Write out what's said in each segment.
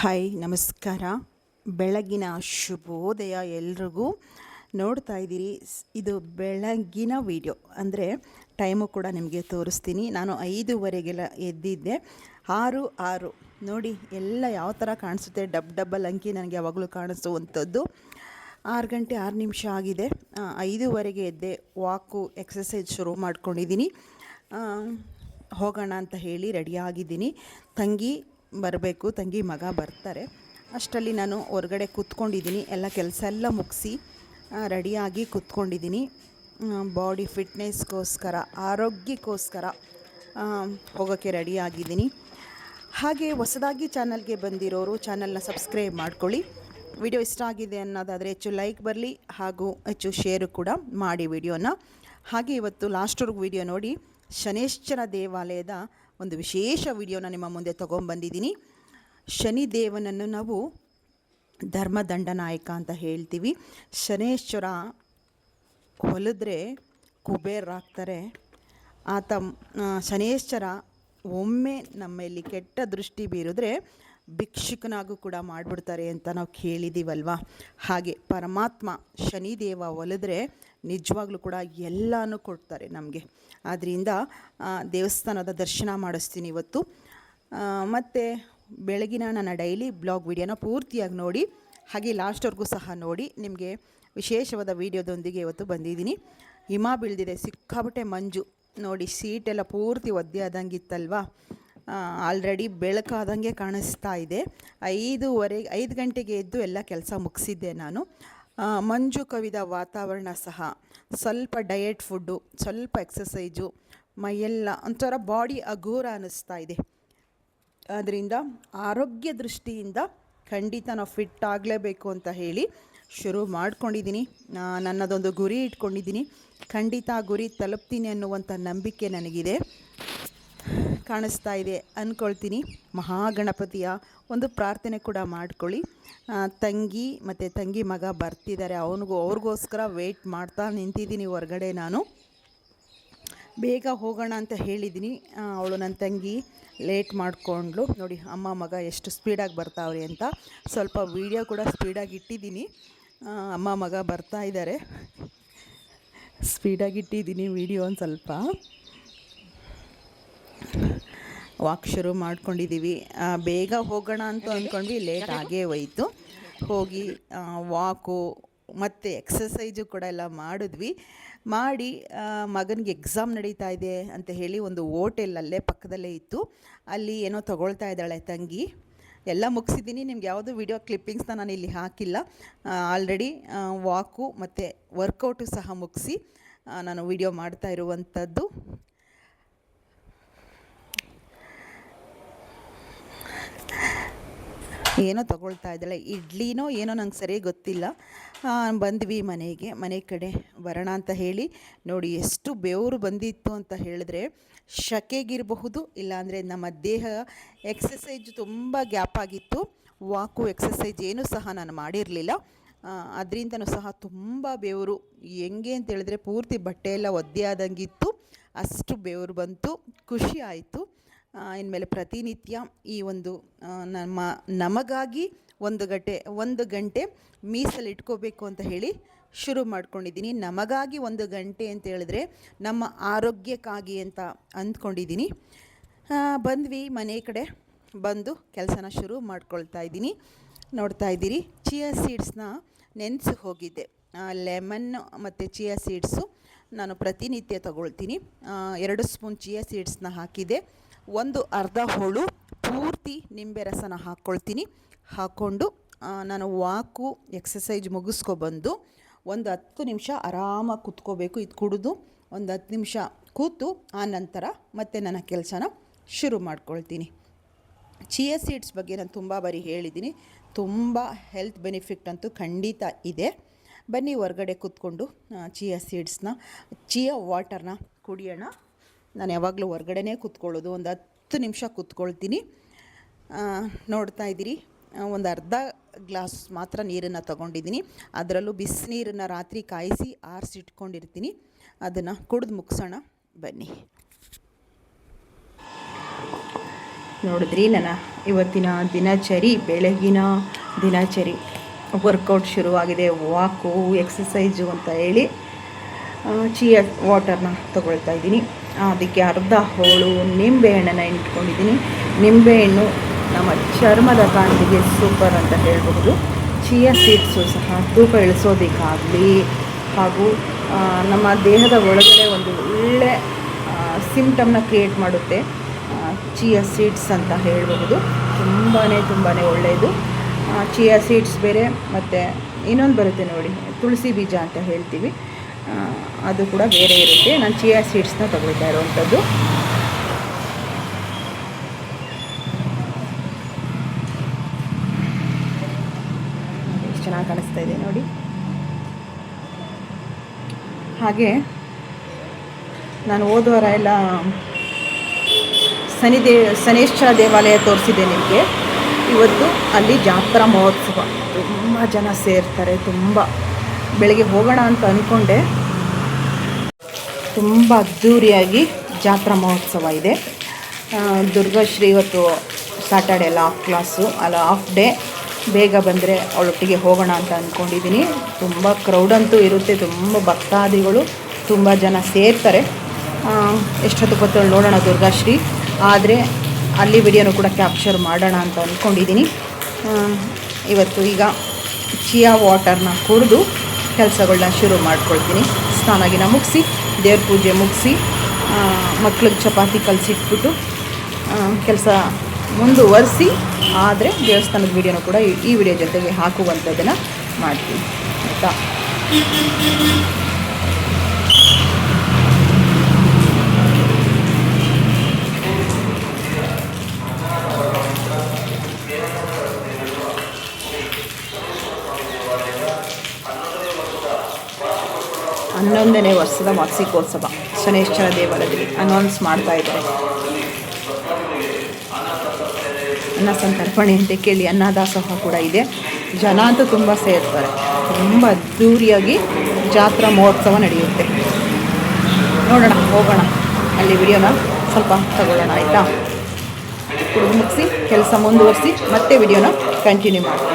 Hi ನಮಸ್ಕಾರ. ಬೆಳಗಿನ ಶುಭೋದಯ ಎಲ್ರಿಗೂ. ನೋಡ್ತಾ ಇದ್ದೀರಿ, ಇದು ಬೆಳಗಿನ ವಿಡಿಯೋ ಅಂದರೆ ಟೈಮು ಕೂಡ ನಿಮಗೆ ತೋರಿಸ್ತೀನಿ. ನಾನು 5:15 ಎದ್ದಿದ್ದೆ. 6 ನೋಡಿ ಎಲ್ಲ ಯಾವ ಥರ ಕಾಣಿಸುತ್ತೆ, ಡಬಲ್ ಅಂಕಿ ನನಗೆ ಯಾವಾಗಲೂ ಕಾಣಿಸುವಂಥದ್ದು. 6 ಗಂಟೆ 6 ನಿಮಿಷ ಆಗಿದೆ. 5:15 ಎದ್ದೆ. ವಾಕು ಎಕ್ಸಸೈಸ್ ಶುರು ಮಾಡ್ಕೊಂಡಿದ್ದೀನಿ. ಹೋಗೋಣ ಅಂತ ಹೇಳಿ ರೆಡಿಯಾಗಿದ್ದೀನಿ. ತಂಗಿ ಬರಬೇಕು, ತಂಗಿ ಮಗ ಬರ್ತಾರೆ. ಅಷ್ಟರಲ್ಲಿ ನಾನು ಹೊರಗಡೆ ಕೂತ್ಕೊಂಡಿದ್ದೀನಿ. ಎಲ್ಲ ಕೆಲಸ ಎಲ್ಲ ಮುಗಿಸಿ ರೆಡಿಯಾಗಿ ಕೂತ್ಕೊಂಡಿದ್ದೀನಿ. ಬಾಡಿ ಫಿಟ್ನೆಸ್ಗೋಸ್ಕರ, ಆರೋಗ್ಯಕ್ಕೋಸ್ಕರ ಹೋಗೋಕ್ಕೆ ರೆಡಿಯಾಗಿದ್ದೀನಿ. ಹಾಗೆ ಹೊಸದಾಗಿ ಚಾನಲ್ಗೆ ಬಂದಿರೋರು ಚಾನಲ್ನ ಸಬ್ಸ್ಕ್ರೈಬ್ ಮಾಡ್ಕೊಳ್ಳಿ. ವಿಡಿಯೋ ಇಷ್ಟ ಆಗಿದೆ ಅನ್ನೋದಾದರೆ ಹೆಚ್ಚು ಲೈಕ್ ಬರಲಿ, ಹಾಗೂ ಹೆಚ್ಚು ಶೇರು ಕೂಡ ಮಾಡಿ ವಿಡಿಯೋನ. ಹಾಗೆ ಇವತ್ತು ಲಾಸ್ಟ್ವರೆಗೂ ವಿಡಿಯೋ ನೋಡಿ. ಶನೇಶ್ವರ ದೇವಾಲಯದ ಒಂದು ವಿಶೇಷ ವಿಡಿಯೋನ ನಿಮ್ಮ ಮುಂದೆ ತೊಗೊಂಬಂದಿದ್ದೀನಿ. ಶನಿದೇವನನ್ನು ನಾವು ಧರ್ಮದಂಡನಾಯಕ ಅಂತ ಹೇಳ್ತೀವಿ. ಶನೇಶ್ವರ ಹೊಲಿದ್ರೆ ಕುಬೇರರಾಗ್ತಾರೆ. ಆತ ಶನೇಶ್ವರ ಒಮ್ಮೆ ನಮ್ಮಲ್ಲಿ ಕೆಟ್ಟ ದೃಷ್ಟಿ ಬೀರಿದ್ರೆ ಭಿಕ್ಷುಕನಾಗೂ ಕೂಡ ಮಾಡಿಬಿಡ್ತಾರೆ ಅಂತ ನಾವು ಕೇಳಿದ್ದೀವಲ್ವ. ಹಾಗೆ ಪರಮಾತ್ಮ ಶನಿದೇವ ಒಲಿದ್ರೆ ನಿಜವಾಗ್ಲೂ ಕೂಡ ಎಲ್ಲನೂ ಕೊಡ್ತಾರೆ ನಮಗೆ. ಆದ್ದರಿಂದ ದೇವಸ್ಥಾನದ ದರ್ಶನ ಮಾಡಿಸ್ತೀನಿ ಇವತ್ತು. ಮತ್ತು ಬೆಳಗಿನ ನನ್ನ ಡೈಲಿ ಬ್ಲಾಗ್ ವಿಡಿಯೋನ ಪೂರ್ತಿಯಾಗಿ ನೋಡಿ, ಹಾಗೆ ಲಾಸ್ಟ್ವರೆಗೂ ಸಹ ನೋಡಿ. ನಿಮಗೆ ವಿಶೇಷವಾದ ವಿಡಿಯೋದೊಂದಿಗೆ ಇವತ್ತು ಬಂದಿದ್ದೀನಿ. ಹಿಮ ಬೀಳ್ದಿದೆ, ಸಿಕ್ಕಾಬಟ್ಟೆ ಮಂಜು ನೋಡಿ. ಸೀಟೆಲ್ಲ ಪೂರ್ತಿ ಒದ್ದೆ ಆದಂಗಿತ್ತಲ್ವ. ಆಲ್ರೆಡಿ ಬೆಳಕಾದಂಗೆ ಕಾಣಿಸ್ತಾ ಇದೆ. 5 ಗಂಟೆಗೆ ಎದ್ದು ಎಲ್ಲ ಕೆಲಸ ಮುಗಿಸಿದ್ದೆ ನಾನು. ಮಂಜು ಕವಿದ ವಾತಾವರಣ ಸಹ, ಸ್ವಲ್ಪ ಡಯಟ್ ಫುಡ್ಡು, ಸ್ವಲ್ಪ ಎಕ್ಸಸೈಜು, ಮೈಯೆಲ್ಲ ಒಂಥರ ಬಾಡಿ ಅಘೋರ ಅನ್ನಿಸ್ತಾ ಇದೆ. ಆದ್ದರಿಂದ ಆರೋಗ್ಯ ದೃಷ್ಟಿಯಿಂದ ಖಂಡಿತ ನಾವು ಫಿಟ್ ಆಗಲೇಬೇಕು ಅಂತ ಹೇಳಿ ಶುರು ಮಾಡ್ಕೊಂಡಿದ್ದೀನಿ. ನನ್ನದೊಂದು ಗುರಿ ಇಟ್ಕೊಂಡಿದ್ದೀನಿ. ಖಂಡಿತ ಗುರಿ ತಲುಪ್ತೀನಿ ಅನ್ನುವಂಥ ನಂಬಿಕೆ ನನಗಿದೆ. ಕಾಣಿಸ್ತಾ ಇದೆ ಅಂದ್ಕೊಳ್ತೀನಿ. ಮಹಾಗಣಪತಿಯ ಒಂದು ಪ್ರಾರ್ಥನೆ ಕೂಡ ಮಾಡ್ಕೊಳ್ಳಿ. ತಂಗಿ ಮತ್ತು ತಂಗಿ ಮಗ ಬರ್ತಿದ್ದಾರೆ. ಅವ್ರಿಗೋಸ್ಕರ ವೆಯ್ಟ್ ಮಾಡ್ತಾ ನಿಂತಿದ್ದೀನಿ ಹೊರಗಡೆ. ನಾನು ಬೇಗ ಹೋಗೋಣ ಅಂತ ಹೇಳಿದ್ದೀನಿ. ಅವಳು ನನ್ನ ತಂಗಿ ಲೇಟ್ ಮಾಡಿಕೊಂಡ್ಳು. ನೋಡಿ ಅಮ್ಮ ಮಗ ಎಷ್ಟು ಸ್ಪೀಡಾಗಿ ಬರ್ತಾವ್ರಿ ಅಂತ. ಸ್ವಲ್ಪ ವೀಡಿಯೋ ಕೂಡ ಸ್ಪೀಡಾಗಿ ಇಟ್ಟಿದ್ದೀನಿ. ಅಮ್ಮ ಮಗ ಬರ್ತಾ ಇದ್ದಾರೆ. ಸ್ಪೀಡಾಗಿ ಇಟ್ಟಿದ್ದೀನಿ ವೀಡಿಯೋ ಒಂದು ಸ್ವಲ್ಪ. ವಾಕ್ ಶುರು ಮಾಡ್ಕೊಂಡಿದ್ದೀವಿ. ಬೇಗ ಹೋಗೋಣ ಅಂತ ಅಂದ್ಕೊಂಡ್ವಿ, ಲೇಟ್ ಆಗೇ ಹೋಯಿತು. ಹೋಗಿ ವಾಕು ಮತ್ತು ಎಕ್ಸಸೈಜು ಕೂಡ ಎಲ್ಲ ಮಾಡಿದ್ವಿ. ಮಾಡಿ ಮಗನಿಗೆ ಎಕ್ಸಾಮ್ ನಡೀತಾ ಇದೆ ಅಂತ ಹೇಳಿ ಒಂದು ಹೋಟೆಲಲ್ಲೇ ಪಕ್ಕದಲ್ಲೇ ಇತ್ತು, ಅಲ್ಲಿ ಏನೋ ತೊಗೊಳ್ತಾ ಇದ್ದಾಳೆ ತಂಗಿ. ಎಲ್ಲ ಮುಗಿಸಿದ್ದೀನಿ. ನಿಮ್ಗೆ ಯಾವುದು ವಿಡಿಯೋ ಕ್ಲಿಪ್ಪಿಂಗ್ಸ್ನ ನಾನು ಇಲ್ಲಿ ಹಾಕಿಲ್ಲ. ಆಲ್ರೆಡಿ ವಾಕು ಮತ್ತು ವರ್ಕೌಟು ಸಹ ಮುಗಿಸಿ ನಾನು ವಿಡಿಯೋ ಮಾಡ್ತಾ ಇರುವಂಥದ್ದು. ಏನೋ ತೊಗೊಳ್ತಾ ಇದ್ದಾಳೆ, ಇಡ್ಲಿನೋ ಏನೋ ನಂಗೆ ಸರಿಯಾಗಿ ಗೊತ್ತಿಲ್ಲ. ಬಂದ್ವಿ ಮನೆ ಕಡೆ ಬರೋಣ ಅಂತ ಹೇಳಿ. ನೋಡಿ ಎಷ್ಟು ಬೆವರು ಬಂದಿತ್ತು ಅಂತ ಹೇಳಿದ್ರೆ, ಶಕೆಗಿರಬಹುದು, ಇಲ್ಲಾಂದರೆ ನಮ್ಮ ದೇಹ ಎಕ್ಸಸೈಜ್ ತುಂಬ ಗ್ಯಾಪ್ ಆಗಿತ್ತು. ವಾಕು ಎಕ್ಸಸೈಜ್ ಏನೂ ಸಹ ನಾನು ಮಾಡಿರಲಿಲ್ಲ. ಅದರಿಂದನೂ ಸಹ ತುಂಬ ಬೆವರು, ಹೆಂಗೆ ಅಂತ ಹೇಳಿದ್ರೆ ಪೂರ್ತಿ ಬಟ್ಟೆ ಎಲ್ಲ ಒದ್ದೆ ಆದಂಗಿತ್ತು. ಅಷ್ಟು ಬೆವರು ಬಂತು. ಖುಷಿ ಆಯಿತು. ಇನ್ಮೇಲೆ ಪ್ರತಿನಿತ್ಯ ಈ ಒಂದು ನಮಗಾಗಿ ಒಂದು ಗಂಟೆ ಮೀಸಲಿಟ್ಕೋಬೇಕು ಅಂತ ಹೇಳಿ ಶುರು ಮಾಡ್ಕೊಂಡಿದ್ದೀನಿ. ನಮಗಾಗಿ 1 ಗಂಟೆ ಅಂತ ಹೇಳಿದ್ರೆ ನಮ್ಮ ಆರೋಗ್ಯಕ್ಕಾಗಿ ಅಂತ ಅಂದ್ಕೊಂಡಿದ್ದೀನಿ. ಬಂದ್ವಿ ಮನೆ ಕಡೆ, ಬಂದು ಕೆಲಸನ ಶುರು ಮಾಡ್ಕೊಳ್ತಾ ಇದ್ದೀನಿ. ನೋಡ್ತಾ ಇದ್ದೀರಿ, ಚಿಯಾ ಸೀಡ್ಸ್ನ ನೆನೆಸಿ ಹೋಗಿದ್ದೆ. ಲೆಮನ್ ಮತ್ತು ಚಿಯಾ ಸೀಡ್ಸು ನಾನು ಪ್ರತಿನಿತ್ಯ ತಗೊಳ್ತೀನಿ. 2 ಸ್ಪೂನ್ ಚಿಯಾ ಸೀಡ್ಸ್ನ ಹಾಕಿದೆ. ಒಂದು ಅರ್ಧ ಹೋಳು ಪೂರ್ತಿ ನಿಂಬೆ ರಸನ ಹಾಕ್ಕೊಳ್ತೀನಿ. ಹಾಕ್ಕೊಂಡು ನಾನು ವಾಕು ಎಕ್ಸಸೈಜ್ ಮುಗಿಸ್ಕೊಬಂದು ಒಂದು 10 ನಿಮಿಷ ಆರಾಮಾಗಿ ಕೂತ್ಕೋಬೇಕು. ಇದು ಕುಡಿದು ಒಂದು 10 ನಿಮಿಷ ಕೂತು ಆ ನಂತರ ಮತ್ತೆ ನನ್ನ ಕೆಲಸನ ಶುರು ಮಾಡ್ಕೊಳ್ತೀನಿ. ಚಿಯಾ ಸೀಡ್ಸ್ ಬಗ್ಗೆ ನಾನು ತುಂಬ ಬಾರಿ ಹೇಳಿದ್ದೀನಿ. ತುಂಬ ಹೆಲ್ತ್ ಬೆನಿಫಿಟ್ ಅಂತೂ ಖಂಡಿತ ಇದೆ. ಬನ್ನಿ ಹೊರಗಡೆ ಕೂತ್ಕೊಂಡು ಚಿಯಾ ವಾಟರ್ನ ಕುಡಿಯೋಣ. ನಾನು ಯಾವಾಗಲೂ ಹೊರಗಡೆನೇ ಕೂತ್ಕೊಳ್ಳೋದು. ಒಂದು 10 ನಿಮಿಷ ಕೂತ್ಕೊಳ್ತೀನಿ. ನೋಡ್ತಾ ಇದ್ದೀರಿ, ಒಂದು ಅರ್ಧ ಗ್ಲಾಸ್ ಮಾತ್ರ ನೀರನ್ನು ತೊಗೊಂಡಿದ್ದೀನಿ. ಅದರಲ್ಲೂ ಬಿಸಿನೀರನ್ನು ರಾತ್ರಿ ಕಾಯಿಸಿ ಆರಿಸಿಟ್ಕೊಂಡಿರ್ತೀನಿ. ಅದನ್ನು ಕುಡಿದು ಮುಗಿಸೋಣ ಬನ್ನಿ. ನೋಡಿದ್ರಿ ನನ್ನ ಇವತ್ತಿನ ದಿನಚರಿ, ಬೆಳಗಿನ ದಿನಚರಿ. ವರ್ಕೌಟ್ ಶುರುವಾಗಿದೆ, ವಾಕು, ಎಕ್ಸಸೈಜು ಅಂತ ಹೇಳಿ ಚಿಯಾ ವಾಟರ್ನ ತೊಗೊಳ್ತಾ ಇದ್ದೀನಿ. ಅದಕ್ಕೆ ಅರ್ಧ ಹೋಳು ನಿಂಬೆಹಣ್ಣನ್ನು ಇಟ್ಕೊಂಡಿದ್ದೀನಿ. ನಿಂಬೆಹಣ್ಣು ನಮ್ಮ ಚರ್ಮದ ಕಾಂತಿಗೆ ಸೂಪರ್ ಅಂತ ಹೇಳಬಹುದು. ಚಿಯಾ ಸೀಡ್ಸು ಸಹ ತೂಕ ಇಳಿಸೋದಕ್ಕಾಗಲಿ ಹಾಗೂ ನಮ್ಮ ದೇಹದ ಒಳಗಡೆ ಒಂದು ಒಳ್ಳೆ ಸಿಂಪ್ಟಮ್ನ ಕ್ರಿಯೇಟ್ ಮಾಡುತ್ತೆ. ಚಿಯಾ ಸೀಡ್ಸ್ ಅಂತ ಹೇಳಬಹುದು. ತುಂಬಾ ಒಳ್ಳೆಯದು. ಚಿಯಾ ಸೀಡ್ಸ್ ಬೇರೆ, ಮತ್ತು ಇನ್ನೊಂದು ಬರುತ್ತೆ ನೋಡಿ, ತುಳಸಿ ಬೀಜ ಅಂತ ಹೇಳ್ತೀವಿ, ಅದು ಕೂಡ ಬೇರೆ ಇರುತ್ತೆ. ನಾನು ಚಿಯಾ ಸೀಡ್ಸ್ನ ತಗೊಳ್ತಾ ಇರೋವಂಥದ್ದು. ಎಷ್ಟು ಚೆನ್ನಾಗಿ ಕಾಣಿಸ್ತಾ ಇದೆ ನೋಡಿ. ಹಾಗೆ ನಾನು ಹೋದ ವಾರ ಎಲ್ಲ ಶನೇಶ್ವರ ದೇವಾಲಯ ತೋರಿಸಿದೆ ನಿಮಗೆ. ಇವತ್ತು ಅಲ್ಲಿ ಜಾತ್ರಾ ಮಹೋತ್ಸವ, ತುಂಬ ಜನ ಸೇರ್ತಾರೆ. ತುಂಬ ಬೆಳಗ್ಗೆ ಹೋಗೋಣ ಅಂತ ಅಂದ್ಕೊಂಡೆ, ತುಂಬ ಅದ್ಧೂರಿಯಾಗಿ ಜಾತ್ರಾ ಮಹೋತ್ಸವ ಇದೆ. ದುರ್ಗಾಶ್ರೀ ಇವತ್ತು ಸ್ಯಾಟರ್ಡೆ ಎಲ್ಲ ಆಫ್ ಕ್ಲಾಸು, ಅಲ್ಲ ಆಫ್ ಡೇ. ಬೇಗ ಬಂದರೆ ಅವಳೊಟ್ಟಿಗೆ ಹೋಗೋಣ ಅಂತ ಅಂದ್ಕೊಂಡಿದ್ದೀನಿ. ತುಂಬ ಕ್ರೌಡಂತೂ ಇರುತ್ತೆ, ತುಂಬ ಭಕ್ತಾದಿಗಳು, ತುಂಬ ಜನ ಸೇರ್ತಾರೆ. ಎಷ್ಟೊತ್ತು ಗೊತ್ತೇಳಿ ನೋಡೋಣ ದುರ್ಗಾಶ್ರೀ. ಆದರೆ ಅಲ್ಲಿ ವಿಡಿಯೋನು ಕೂಡ ಕ್ಯಾಪ್ಚರ್ ಮಾಡೋಣ ಅಂತ ಅಂದ್ಕೊಂಡಿದ್ದೀನಿ. ಇವತ್ತು ಈಗ ಚಿಯಾ ವಾಟರ್ನ ಕುಡಿದು ಕೆಲಸಗಳನ್ನ ಶುರು ಮಾಡ್ಕೊಳ್ತೀನಿ. ಸ್ನಾನಗಿನ ಮುಗಿಸಿ, ದೇವ್ರ ಪೂಜೆ ಮುಗಿಸಿ, ಮಕ್ಳಿಗೆ ಚಪಾತಿ ಕಲಸಿಟ್ಬಿಟ್ಟು ಕೆಲಸ ಮುಂದುವರಿಸಿ, ಆದರೆ ದೇವಸ್ಥಾನದ ವಿಡಿಯೋನು ಕೂಡ ಈ ವಿಡಿಯೋ ಜೊತೆಗೆ ಹಾಕುವಂಥದ್ದನ್ನು ಮಾಡ್ತೀನಿ, ಆಯಿತಾ. ಹನ್ನೊಂದನೇ ವರ್ಷದ ವಾರ್ಷಿಕೋತ್ಸವ ಶನೇಶ್ವರ ದೇವಾಲಯದಲ್ಲಿ ಅನೌನ್ಸ್ ಮಾಡ್ತಾ ಇದ್ದಾರೆ. ಅನ್ನ ಸಂತರ್ಪಣೆ ಅಂತ ಕೇಳಿ ಅನ್ನದಾಸೋಹ ಕೂಡ ಇದೆ. ಜನ ಅಂತೂ ತುಂಬ ಸೇರ್ತಾರೆ. ತುಂಬ ಅದ್ಧೂರಿಯಾಗಿ ಜಾತ್ರಾ ಮಹೋತ್ಸವ ನಡೆಯುತ್ತೆ. ನೋಡೋಣ, ಹೋಗೋಣ, ಅಲ್ಲಿ ವಿಡಿಯೋನ ಸ್ವಲ್ಪ ತಗೊಳ್ಳೋಣ, ಆಯಿತಾ. ಕುಡಿದು ಮುಗಿಸಿ ಕೆಲಸ ಮುಂದುವರಿಸಿ ಮತ್ತೆ ವಿಡಿಯೋನ ಕಂಟಿನ್ಯೂ ಮಾಡ್ತೀನಿ.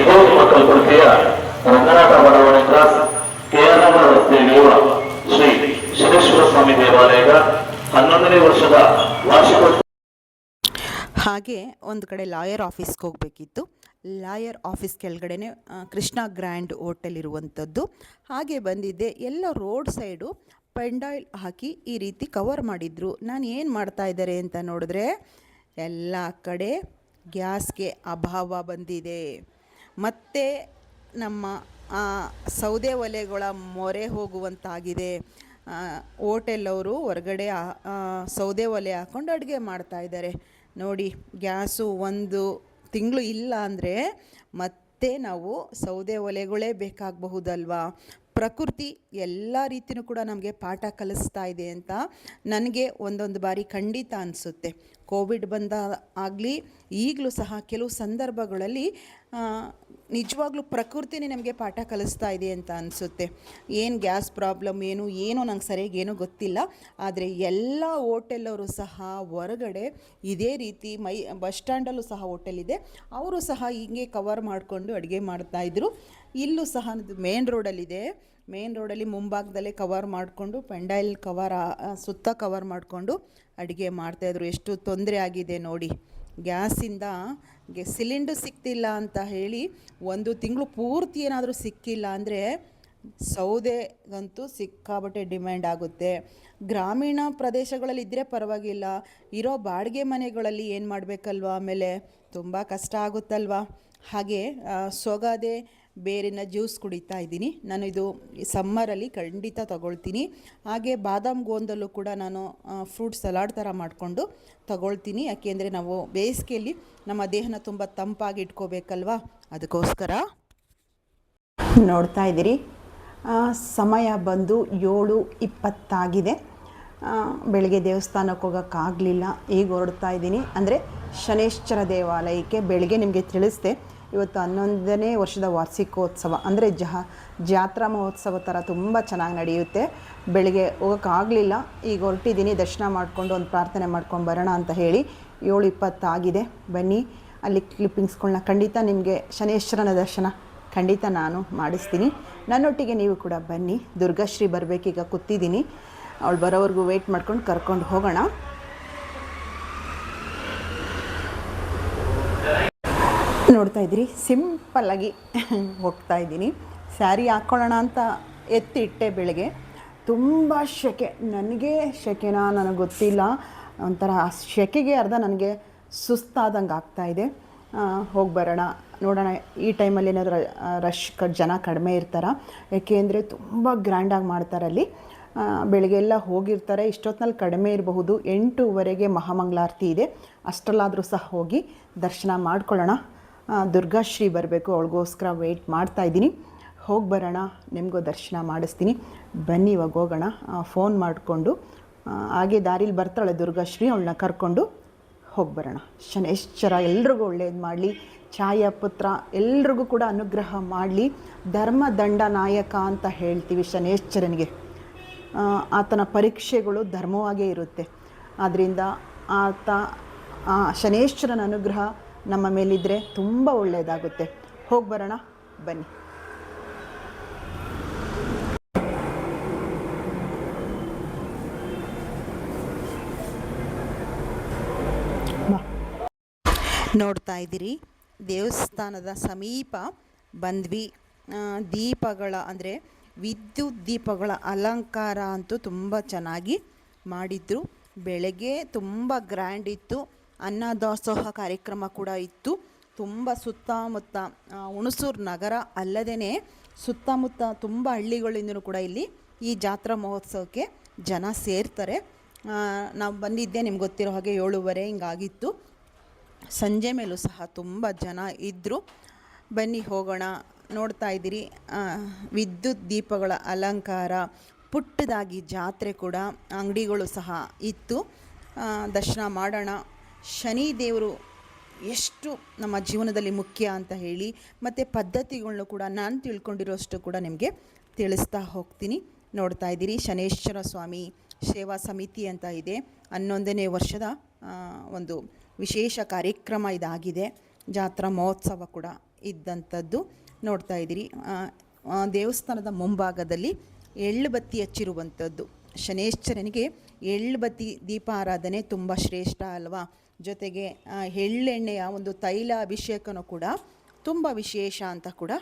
ಇದೇ ನಿಮ್ಮ ಕಲ್ಪನೆಯ ರಂಗನಾಥ ಬಡಾವಣೆ ಕ್ರಾಸ್ ಕೆಆರ್ಆರ್ ರಸ್ತೆಯಲ್ಲಿರುವ ಶ್ರೀ ಶನೇಶ್ವರ ಸ್ವಾಮಿ ದೇವಾಲಯದ 11ನೇ ವರ್ಷದ ವಾರ್ಷಿಕೋತ್ಸವ. ಹಾಗೆ ಒಂದು ಕಡೆ ಲಾಯರ್ ಆಫೀಸ್ಗೆ ಹೋಗಬೇಕಿತ್ತು. ಲಾಯರ್ ಆಫೀಸ್ ಕೆಳಗಡೆನೆ ಕೃಷ್ಣ ಗ್ರ್ಯಾಂಡ್ ಹೋಟೆಲ್ ಇರುವಂಥದ್ದು. ಹಾಗೆ ಬಂದಿದ್ದೆ. ಎಲ್ಲ ರೋಡ್ ಸೈಡು ಪೆಂಡಾಯಿಲ್ ಹಾಕಿ ಈ ರೀತಿ ಕವರ್ ಮಾಡಿದ್ರು. ನಾನು ಏನು ಮಾಡ್ತಾ ಇದ್ದಾರೆ ಅಂತ ನೋಡಿದ್ರೆ, ಎಲ್ಲ ಕಡೆ ಗ್ಯಾಸ್ಗೆ ಅಭಾವ ಬಂದಿದೆ. ಮತ್ತು ನಮ್ಮ ಸೌದೆ ಒಲೆಗಳ ಮೊರೆ ಹೋಗುವಂತಾಗಿದೆ. ಹೋಟೆಲವರು ಹೊರಗಡೆ ಸೌದೆ ಒಲೆ ಹಾಕ್ಕೊಂಡು ಅಡುಗೆ ಮಾಡ್ತಾಯಿದ್ದಾರೆ ನೋಡಿ. ಗ್ಯಾಸು ಒಂದು ತಿಂಗಳು ಇಲ್ಲ ಅಂದರೆ ಮತ್ತೆ ನಾವು ಸೌದೆ ಒಲೆಗಳೇ ಬೇಕಾಗಬಹುದಲ್ವಾ. ಪ್ರಕೃತಿ ಎಲ್ಲ ರೀತಿಯೂ ಕೂಡ ನಮಗೆ ಪಾಠ ಕಲಿಸ್ತಾ ಇದೆ ಅಂತ ನನಗೆ ಒಂದೊಂದು ಬಾರಿ ಖಂಡಿತ ಅನಿಸುತ್ತೆ. ಕೋವಿಡ್ ಬಂದ ಆಗಲಿ ಈಗಲೂ ಸಹ ಕೆಲವು ಸಂದರ್ಭಗಳಲ್ಲಿ ನಿಜವಾಗ್ಲೂ ಪ್ರಕೃತಿನೇ ನಮಗೆ ಪಾಠ ಕಲಿಸ್ತಾ ಇದೆ ಅಂತ ಅನಿಸುತ್ತೆ. ಏನು ಗ್ಯಾಸ್ ಪ್ರಾಬ್ಲಮ್ ಏನೋ ನಂಗೆ ಸರಿಯಾಗಿ ಏನೂ ಗೊತ್ತಿಲ್ಲ. ಆದರೆ ಎಲ್ಲ ಹೋಟೆಲವರು ಸಹ ಹೊರಗಡೆ ಇದೇ ರೀತಿ ಬಸ್ ಸ್ಟ್ಯಾಂಡಲ್ಲೂ ಸಹ ಹೋಟೆಲ್ ಇದೆ, ಅವರು ಸಹ ಹಿಂಗೆ ಕವರ್ ಮಾಡಿಕೊಂಡು ಅಡುಗೆ ಮಾಡ್ತಾಯಿದ್ರು. ಇಲ್ಲೂ ಸಹ ಮೇನ್ ರೋಡಲ್ಲಿದೆ. ಮೇನ್ ರೋಡಲ್ಲಿ ಮುಂಭಾಗದಲ್ಲೇ ಕವರ್ ಮಾಡಿಕೊಂಡು ಪೆಂಡಾಯಿಲ್ ಸುತ್ತ ಕವರ್ ಮಾಡಿಕೊಂಡು ಅಡುಗೆ ಮಾಡ್ತಾಯಿದ್ರು. ಎಷ್ಟು ತೊಂದರೆ ಆಗಿದೆ ನೋಡಿ. ಗ್ಯಾಸಿಂದ ಸಿಲಿಂಡರ್ ಸಿಗ್ತಿಲ್ಲ ಅಂತ ಹೇಳಿ 1 ತಿಂಗಳು ಪೂರ್ತಿ ಏನಾದರೂ ಸಿಕ್ಕಿಲ್ಲ ಅಂದರೆ ಸೌದೆಗಂತೂ ಸಿಕ್ಕಾಬಟ್ಟೆ ಡಿಮ್ಯಾಂಡ್ ಆಗುತ್ತೆ. ಗ್ರಾಮೀಣ ಪ್ರದೇಶಗಳಲ್ಲಿ ಇದ್ದರೆ ಪರವಾಗಿಲ್ಲ, ಇರೋ ಬಾಡಿಗೆ ಮನೆಗಳಲ್ಲಿ ಏನು ಮಾಡಬೇಕಲ್ವ, ಆಮೇಲೆ ತುಂಬ ಕಷ್ಟ ಆಗುತ್ತಲ್ವ. ಹಾಗೆ ಸೊಗದೆ ಬೇರಿನ ಜ್ಯೂಸ್ ಕುಡಿತಾ ಇದ್ದೀನಿ. ನಾನು ಇದು ಸಮ್ಮರಲ್ಲಿ ಖಂಡಿತ ತಗೊಳ್ತೀನಿ. ಹಾಗೆ ಬಾದಾಮ್ ಗೋಂದಲ್ಲೂ ಕೂಡ ನಾನು ಫ್ರೂಟ್ ಸಲಾಡ್ ಥರ ಮಾಡಿಕೊಂಡು ತಗೊಳ್ತೀನಿ. ಯಾಕೆಂದರೆ ನಾವು ಬೇಸಿಗೆಯಲ್ಲಿ ನಮ್ಮ ದೇಹನ ತುಂಬ ತಂಪಾಗಿ ಇಟ್ಕೋಬೇಕಲ್ವ, ಅದಕ್ಕೋಸ್ಕರ. ನೋಡ್ತಾ ಇದ್ದೀರಿ, ಸಮಯ ಬಂದು 7:20 ಬೆಳಗ್ಗೆ ದೇವಸ್ಥಾನಕ್ಕೆ ಹೋಗೋಕ್ಕಾಗಲಿಲ್ಲ. ಈಗ ಹೊರಡ್ತಾ ಇದ್ದೀನಿ, ಅಂದರೆ ಶನೇಶ್ವರ ದೇವಾಲಯಕ್ಕೆ. ಬೆಳಗ್ಗೆ ನಿಮಗೆ ತಿಳಿಸ್ದೆ, ಇವತ್ತು 11ನೇ ವರ್ಷದ ವಾರ್ಷಿಕೋತ್ಸವ, ಅಂದರೆ ಜಾತ್ರಾ ಮಹೋತ್ಸವ ಥರ ತುಂಬ ಚೆನ್ನಾಗಿ ನಡೆಯುತ್ತೆ. ಬೆಳಗ್ಗೆ ಹೋಗೋಕ್ಕಾಗಲಿಲ್ಲ, ಈಗ ಹೊರಟಿದ್ದೀನಿ. ದರ್ಶನ ಮಾಡಿಕೊಂಡು ಒಂದು ಪ್ರಾರ್ಥನೆ ಮಾಡ್ಕೊಂಡು ಬರೋಣ ಅಂತ ಹೇಳಿ 7:20 ಬನ್ನಿ, ಅಲ್ಲಿ ಕ್ಲಿಪ್ಪಿಂಗ್ಸ್ಗಳನ್ನ ಖಂಡಿತ ನಿಮಗೆ ಶನೇಶ್ವರನ ದರ್ಶನ ಖಂಡಿತ ನಾನು ಮಾಡಿಸ್ತೀನಿ. ನನ್ನೊಟ್ಟಿಗೆ ನೀವು ಕೂಡ ಬನ್ನಿ. ದುರ್ಗಾಶ್ರೀ ಬರಬೇಕೀಗ, ಕೂತಿದ್ದೀನಿ. ಅವಳು ಬರೋವರೆಗೂ ವೆಯ್ಟ್ ಮಾಡ್ಕೊಂಡು ಕರ್ಕೊಂಡು ಹೋಗೋಣ. ನೋಡ್ತಾ ಇದ್ದೀರಿ, ಸಿಂಪಲ್ಲಾಗಿ ಹೋಗ್ತಾ ಇದ್ದೀನಿ. ಸ್ಯಾರಿ ಹಾಕ್ಕೊಳ್ಳೋಣ ಅಂತ ಎತ್ತಿಟ್ಟೆ. ಬೆಳಗ್ಗೆ ತುಂಬ ಶೆಕೆ, ನನಗೆ ಶೆಕೆನಾ ನನಗೆ ಗೊತ್ತಿಲ್ಲ, ಒಂಥರ ಶೆಕೆಗೆ ಅರ್ಧ ನನಗೆ ಸುಸ್ತಾದಂಗೆ ಆಗ್ತಾಯಿದೆ. ಹೋಗಿ ಬರೋಣ, ನೋಡೋಣ ಈ ಟೈಮಲ್ಲಿ ಏನಾದರೂ ಜನ ಕಡಿಮೆ ಇರ್ತಾರ. ಏಕೆಂದರೆ ತುಂಬ ಗ್ರ್ಯಾಂಡಾಗಿ ಮಾಡ್ತಾರಲ್ಲಿ. ಬೆಳಗ್ಗೆ ಎಲ್ಲ ಹೋಗಿರ್ತಾರೆ, ಇಷ್ಟೊತ್ತಿನಲ್ಲಿ ಕಡಿಮೆ ಇರಬಹುದು. 8:00 ಮಹಾಮಂಗಳಾರತಿ ಇದೆ, ಅಷ್ಟರಲ್ಲಾದರೂ ಸಹ ಹೋಗಿ ದರ್ಶನ ಮಾಡ್ಕೊಳ್ಳೋಣ. ದುರ್ಗಾಶ್ರೀ ಬರಬೇಕು, ಅವಳಿಗೋಸ್ಕರ ವೆಯ್ಟ್ ಮಾಡ್ತಾಯಿದ್ದೀನಿ. ಹೋಗಿ ಬರೋಣ, ನಿಮಗೂ ದರ್ಶನ ಮಾಡಿಸ್ತೀನಿ. ಬನ್ನಿ ಇವಾಗ ಹೋಗೋಣ. ಫೋನ್ ಮಾಡಿಕೊಂಡು ಹಾಗೆ ದಾರಿಲಿ ಬರ್ತಾಳೆ ದುರ್ಗಾಶ್ರೀ, ಅವಳನ್ನ ಕರ್ಕೊಂಡು ಹೋಗಿ ಬರೋಣ. ಶನೇಶ್ವರ ಎಲ್ರಿಗೂ ಒಳ್ಳೇದು ಮಾಡಲಿ, ಛಾಯಾ ಪುತ್ರ ಎಲ್ರಿಗೂ ಕೂಡ ಅನುಗ್ರಹ ಮಾಡಲಿ. ಧರ್ಮದಂಡ ನಾಯಕ ಅಂತ ಹೇಳ್ತೀವಿ ಶನೇಶ್ವರನಿಗೆ. ಆತನ ಪರೀಕ್ಷೆಗಳು ಧರ್ಮವಾಗೇ ಇರುತ್ತೆ. ಆದ್ದರಿಂದ ಶನೇಶ್ವರನ ಅನುಗ್ರಹ ನಮ್ಮ ಮೇಲಿದ್ದರೆ ತುಂಬ ಒಳ್ಳೆಯದಾಗುತ್ತೆ. ಹೋಗಿ ಬರೋಣ, ಬನ್ನಿ. ನೋಡ್ತಾ ಇದ್ದೀರಿ, ದೇವಸ್ಥಾನದ ಸಮೀಪ ಬಂದ್ವಿ. ದೀಪಗಳ, ಅಂದರೆ ವಿದ್ಯುತ್ ದೀಪಗಳ ಅಲಂಕಾರ ಅಂತೂ ತುಂಬ ಚೆನ್ನಾಗಿ ಮಾಡಿದ್ರು. ಬೆಳಗ್ಗೆ ತುಂಬ ಗ್ರ್ಯಾಂಡ್ ಇತ್ತು. ಅನ್ನದಾಸೋಹ ಕಾರ್ಯಕ್ರಮ ಕೂಡ ಇತ್ತು. ತುಂಬ ಸುತ್ತಮುತ್ತ ಹುಣಸೂರು ನಗರ ಅಲ್ಲದೇ ಸುತ್ತಮುತ್ತ ತುಂಬ ಹಳ್ಳಿಗಳಿಂದಲೂ ಕೂಡ ಇಲ್ಲಿ ಈ ಜಾತ್ರಾ ಮಹೋತ್ಸವಕ್ಕೆ ಜನ ಸೇರ್ತಾರೆ. ನಾವು ಬಂದಿದ್ದೆ ನಿಮ್ಗೆ ಗೊತ್ತಿರೋ ಹಾಗೆ 7:30 ಹಿಂಗಾಗಿತ್ತು. ಸಂಜೆ ಮೇಲೂ ಸಹ ತುಂಬ ಜನ ಇದ್ದರು. ಬನ್ನಿ ಹೋಗೋಣ. ನೋಡ್ತಾ ಇದ್ದೀರಿ, ವಿದ್ಯುತ್ ದೀಪಗಳ ಅಲಂಕಾರ, ಪುಟ್ಟದಾಗಿ ಜಾತ್ರೆ ಕೂಡ, ಅಂಗಡಿಗಳು ಸಹ ಇತ್ತು. ದರ್ಶನ ಮಾಡೋಣ. ಶನಿ ದೇವರು ಎಷ್ಟು ನಮ್ಮ ಜೀವನದಲ್ಲಿ ಮುಖ್ಯ ಅಂತ ಹೇಳಿ, ಮತ್ತು ಪದ್ಧತಿಗಳನ್ನೂ ಕೂಡ ನಾನು ತಿಳ್ಕೊಂಡಿರೋಷ್ಟು ಕೂಡ ನಿಮಗೆ ತಿಳಿಸ್ತಾ ಹೋಗ್ತೀನಿ. ನೋಡ್ತಾ ಇದ್ದೀರಿ, ಶನೇಶ್ವರ ಸ್ವಾಮಿ ಸೇವಾ ಸಮಿತಿ ಅಂತ ಇದೆ. 11ನೇ ವರ್ಷದ ಒಂದು ವಿಶೇಷ ಕಾರ್ಯಕ್ರಮ ಇದಾಗಿದೆ. ಜಾತ್ರಾ ಮಹೋತ್ಸವ ಕೂಡ ಇದ್ದಂಥದ್ದು. ನೋಡ್ತಾ ಇದ್ದೀರಿ, ದೇವಸ್ಥಾನದ ಮುಂಭಾಗದಲ್ಲಿ ಎಳ್ಳುಬತ್ತಿ ಹಚ್ಚಿರುವಂಥದ್ದು. ಶನೇಶ್ವರನಿಗೆ ಎಳ್ಳುಬತ್ತಿ ದೀಪಾರಾಧನೆ ತುಂಬ ಶ್ರೇಷ್ಠ ಅಲ್ವಾ. ಜೊತೆಗೆ ಎಳ್ಳೆಣ್ಣೆಯ ಒಂದು ತೈಲ ಅಭಿಷೇಕನೂ ಕೂಡ ತುಂಬ ವಿಶೇಷ ಅಂತ ಕೂಡ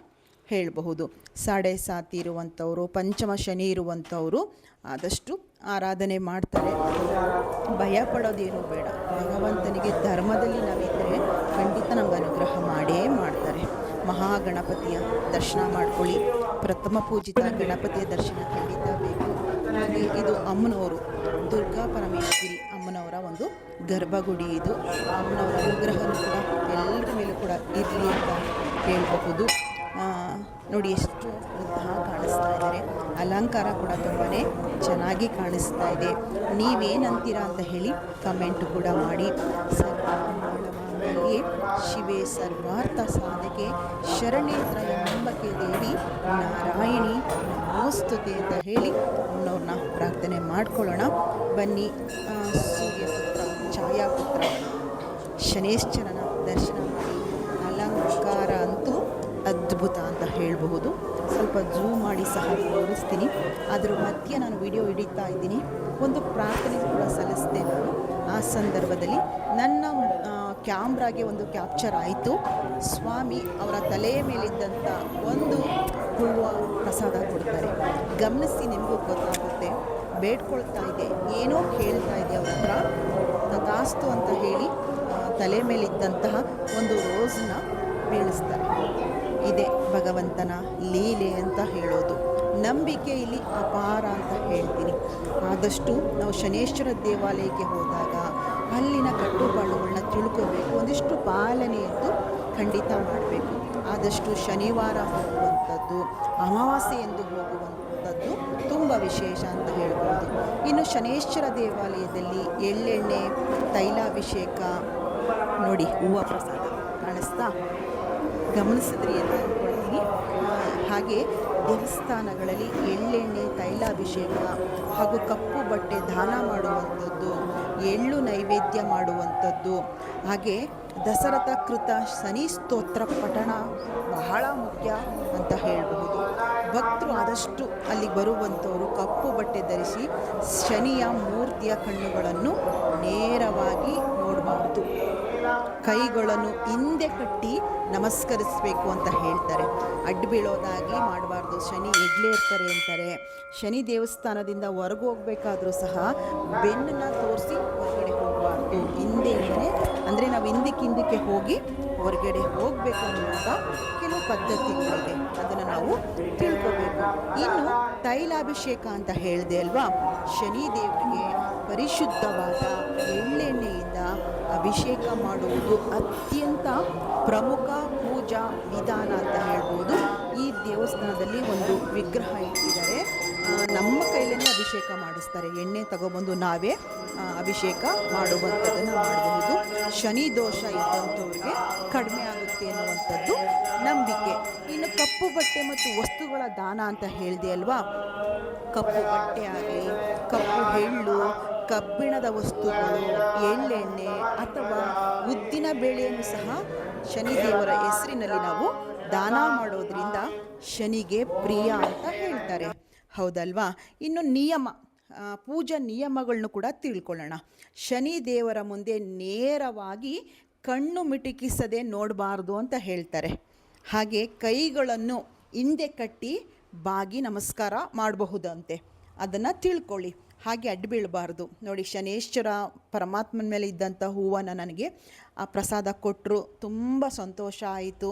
ಹೇಳಬಹುದು. ಸಾಡೆ ಸಾತಿ ಇರುವಂಥವರು, ಪಂಚಮ ಶನಿ ಇರುವಂಥವರು ಆದಷ್ಟು ಆರಾಧನೆ ಮಾಡ್ತಾರೆ. ಭಯ ಪಡೋದೇನು ಬೇಡ. ಭಗವಂತನಿಗೆ ಧರ್ಮದಲ್ಲಿ ನಾವಿದ್ದರೆ ಖಂಡಿತ ನಮ್ಗೆ ಅನುಗ್ರಹ ಮಾಡೇ ಮಾಡ್ತಾರೆ. ಮಹಾಗಣಪತಿಯ ದರ್ಶನ ಮಾಡ್ಕೊಳ್ಳಿ. ಪ್ರಥಮ ಪೂಜಿತ ಗಣಪತಿಯ ದರ್ಶನ ಖಂಡಿತ ಬೇಕು. ಹಾಗೆ ಇದು ಅಮ್ಮನವರು, ದುರ್ಗಾ ಪರಮೇಶ್ವರಿ ಅಮ್ಮನವರ ಒಂದು ಗರ್ಭಗುಡಿ. ಇದು ಅಮ್ಮನವರ ಅನುಗ್ರಹನೂ ಕೂಡ ಎಲ್ಲರ ಮೇಲೂ ಕೂಡ ಇರಲಿ ಅಂತ ಹೇಳಬಹುದು. ನೋಡಿ ಎಷ್ಟು ಉದ್ದ ಕಾಣಿಸ್ತಾ ಇದ್ದಾರೆ. ಅಲಂಕಾರ ಕೂಡ ತುಂಬಾ ಚೆನ್ನಾಗಿ ಕಾಣಿಸ್ತಾ ಇದೆ. ನೀವೇನಂತೀರಾ ಅಂತ ಹೇಳಿ ಕಮೆಂಟ್ ಕೂಡ ಮಾಡಿ. ಸರ್ವಮಂಗಳಮಾಂಗಲ್ಯೆ ಶಿವೆ ಸರ್ವಾರ್ಥ ಸಾಧಕೆ ಶರಣೆ ತ್ರ್ಯಂಬಕೆ ದೇವಿ ನಾರಾಯಣಿ ನಮೋಸ್ತುತೆ ಅಂತ ಹೇಳಿ ಅವ್ರನ್ನ ಪ್ರಾರ್ಥನೆ ಮಾಡ್ಕೊಳ್ಳೋಣ. ಬನ್ನಿ, ಸೂರ್ಯಪುತ್ರ ಛಾಯಾಪುತ್ರ ಶನೇಶ್ವರನ ದರ್ಶನ ಮಾಡಿ. ಅಲಂಕಾರ ಅಂತೂ ಅದ್ಭುತ ಅಂತ ಹೇಳಬಹುದು. ಸ್ವಲ್ಪ ಜೂಮ್ ಮಾಡಿ ಸಹ ತೋರಿಸ್ತೀನಿ. ಅದರ ಮಧ್ಯೆ ನಾನು ವಿಡಿಯೋ ಹಿಡಿತಾ ಇದ್ದೀನಿ. ಒಂದು ಪ್ರಾರ್ಥನೆ ಕೂಡ ಸಲ್ಲಿಸಿದೆ ನಾನು. ಆ ಸಂದರ್ಭದಲ್ಲಿ ನನ್ನ ಕ್ಯಾಮ್ರಾಗೆ ಒಂದು ಕ್ಯಾಪ್ಚರ್ ಆಯಿತು. ಸ್ವಾಮಿ ಅವರ ತಲೆಯ ಮೇಲಿದ್ದಂಥ ಒಂದು ಹೂವು ಪ್ರಸಾದ ಕೊಡ್ತಾರೆ. ಗಮನಿಸಿ, ನಿಮಗೂ ಗೊತ್ತಾಗುತ್ತೆ. ಬೇಡ್ಕೊಳ್ತಾ ಇದೆ, ಏನೋ ಕೇಳ್ತಾ ಇದೆ ಅವ್ರ ಹತ್ರ. ತಥಾಸ್ತು ಅಂತ ಹೇಳಿ ತಲೆ ಮೇಲಿದ್ದಂತಹ ಒಂದು ರೋಸನ್ನ ಬೀಳಿಸ್ತಾರೆ. ಇದೇ ಭಗವಂತನ ಲೀಲೆ ಅಂತ ಹೇಳೋದು. ನಂಬಿಕೆ ಇಲ್ಲಿ ಅಪಾರ ಅಂತ ಹೇಳ್ತೀನಿ. ಆದಷ್ಟು ನಾವು ಶನೇಶ್ವರ ದೇವಾಲಯಕ್ಕೆ ಹೋದಾಗ ಅಲ್ಲಿನ ಕಟ್ಟುಪಾಡುಗಳನ್ನ ತಿಳ್ಕೋಬೇಕು. ಒಂದಿಷ್ಟು ಪಾಲನೆಯದ್ದು ಖಂಡಿತ ಮಾಡಬೇಕು. ಆದಷ್ಟು ಶನಿವಾರ ಹೋಗುವಂಥದ್ದು, ಅಮಾವಾಸ್ಯೆ ಎಂದು ಹೋಗುವಂಥದ್ದು ತುಂಬ ವಿಶೇಷ ಅಂತ ಹೇಳ್ಬೋದು. ಇನ್ನು ಶನೇಶ್ವರ ದೇವಾಲಯದಲ್ಲಿ ಎಳ್ಳೆಣ್ಣೆ, ತೈಲಾಭಿಷೇಕ ನೋಡಿ, ಹೂವು ಪ್ರಸಾದ ಕಾಣಿಸ್ತಾ, ಗಮನಿಸಿದ್ರಿ ಅಂತ ಅಂದ್ಕೊಳ್ತೀನಿ. ಹಾಗೆ ದೇವಸ್ಥಾನಗಳಲ್ಲಿ ಎಳ್ಳೆಣ್ಣೆ, ತೈಲಾಭಿಷೇಕ ಹಾಗೂ ಕಪ್ಪು ಬಟ್ಟೆ ದಾನ ಮಾಡುವಂಥದ್ದು, ಎಳ್ಳು ನೈವೇದ್ಯ ಮಾಡುವಂಥದ್ದು, ಹಾಗೆ ದಸರಥ ಕೃತ ಶನಿ ಸ್ತೋತ್ರ ಪಠಣ ಬಹಳ ಮುಖ್ಯ ಅಂತ ಹೇಳಬಹುದು. ಭಕ್ತರು ಆದಷ್ಟು ಅಲ್ಲಿಗೆ ಬರುವಂಥವರು ಕಪ್ಪು ಬಟ್ಟೆ ಧರಿಸಿ ಶನಿಯ ಮೂರ್ತಿಯ ಕಣ್ಣುಗಳನ್ನು ನೇರವಾಗಿ ನೋಡಬಾರ್ದು. ಕೈಗಳನ್ನು ಹಿಂದೆ ಕಟ್ಟಿ ನಮಸ್ಕರಿಸಬೇಕು ಅಂತ ಹೇಳ್ತಾರೆ. ಅಡ್ಡು ಬೀಳೋದಾಗಲಿ ಮಾಡಬಾರ್ದು. ಶನಿ ಎಗ್ಲೇ ಇರ್ತಾರೆ ಅಂತಾರೆ. ಶನಿ ದೇವಸ್ಥಾನದಿಂದ ಹೊರಗೆ ಹೋಗ್ಬೇಕಾದ್ರೂ ಸಹ ಬೆನ್ನನ್ನು ತೋರಿಸಿ ಹೊರಗಡೆ ಹೋಗಬಾರ್ದು. ಹಿಂದೆಯಿಂದನೇ, ಅಂದರೆ ನಾವು ಹಿಂದಕ್ಕೆ ಹೋಗಿ ಹೊರಗಡೆ ಹೋಗಬೇಕು ಅನ್ನುವಂಥ ಕೆಲವು ಪದ್ಧತಿಗಳಿದೆ. ಅದನ್ನು ನಾವು ತಿಳ್ಕೋಬೇಕು. ಇನ್ನು ತೈಲಾಭಿಷೇಕ ಅಂತ ಹೇಳಿದೆ ಅಲ್ವಾ, ಶನಿ ದೇವರಿಗೆ ಪರಿಶುದ್ಧವಾದ ಎಳ್ಳೆಣ್ಣೆಯಿಂದ ಅಭಿಷೇಕ ಮಾಡುವುದು ಅತ್ಯಂತ ಪ್ರಮುಖ ಪೂಜಾ ವಿಧಾನ ಅಂತ ಹೇಳ್ಬೋದು. ಈ ದೇವಸ್ಥಾನದಲ್ಲಿ ಒಂದು ವಿಗ್ರಹ ಇಟ್ಟಿದ್ದಾರೆ. ನಮ್ಮ ಕೈಲೇ ಅಭಿಷೇಕ ಮಾಡಿಸ್ತಾರೆ. ಎಣ್ಣೆ ತಗೊಬಂದು ನಾವೇ ಅಭಿಷೇಕ ಮಾಡುವಂಥದ್ದನ್ನು ಮಾಡಬಹುದು. ಶನಿ ದೋಷ ಇದ್ದಂಥವ್ರಿಗೆ ಕಡಿಮೆ ಆಗುತ್ತೆ ಅನ್ನುವಂಥದ್ದು ನಂಬಿಕೆ. ಇನ್ನು ಕಪ್ಪು ಬಟ್ಟೆ ಮತ್ತು ವಸ್ತುಗಳ ದಾನ ಅಂತ ಹೇಳಿದೆ ಅಲ್ವಾ, ಕಪ್ಪು ಬಟ್ಟೆ ಆಗಲಿ, ಕಪ್ಪು ಎಳ್ಳು, ಕಬ್ಬಿಣದ ವಸ್ತುಗಳು, ಎಳ್ಳೆಣ್ಣೆ ಅಥವಾ ಉದ್ದಿನ ಬೇಳೆಯನ್ನು ಸಹ ಶನಿದೇವರ ಹೆಸರಿನಲ್ಲಿ ನಾವು ದಾನ ಮಾಡೋದ್ರಿಂದ ಶನಿಗೆ ಪ್ರಿಯ ಅಂತ ಹೇಳ್ತಾರೆ. ಹೌದಲ್ವಾ? ಇನ್ನು ಪೂಜಾ ನಿಯಮಗಳನ್ನು ಕೂಡ ತಿಳ್ಕೊಳ್ಳೋಣ. ಶನಿ ದೇವರ ಮುಂದೆ ನೇರವಾಗಿ ಕಣ್ಣು ಮಿಟುಕಿಸದೆ ನೋಡಬಾರ್ದು ಅಂತ ಹೇಳ್ತಾರೆ. ಹಾಗೆ ಕೈಗಳನ್ನು ಹಿಂದೆ ಕಟ್ಟಿ ಬಾಗಿ ನಮಸ್ಕಾರ ಮಾಡಬಹುದಂತೆ, ಅದನ್ನು ತಿಳ್ಕೊಳ್ಳಿ. ಹಾಗೆ ಅಡ್ಡು ಬೀಳಬಾರ್ದು. ನೋಡಿ, ಶನೇಶ್ವರ ಪರಮಾತ್ಮನ ಮೇಲೆ ಇದ್ದಂಥ ಹೂವನ್ನು ನನಗೆ ಆ ಪ್ರಸಾದ ಕೊಟ್ಟರು. ತುಂಬ ಸಂತೋಷ ಆಯಿತು.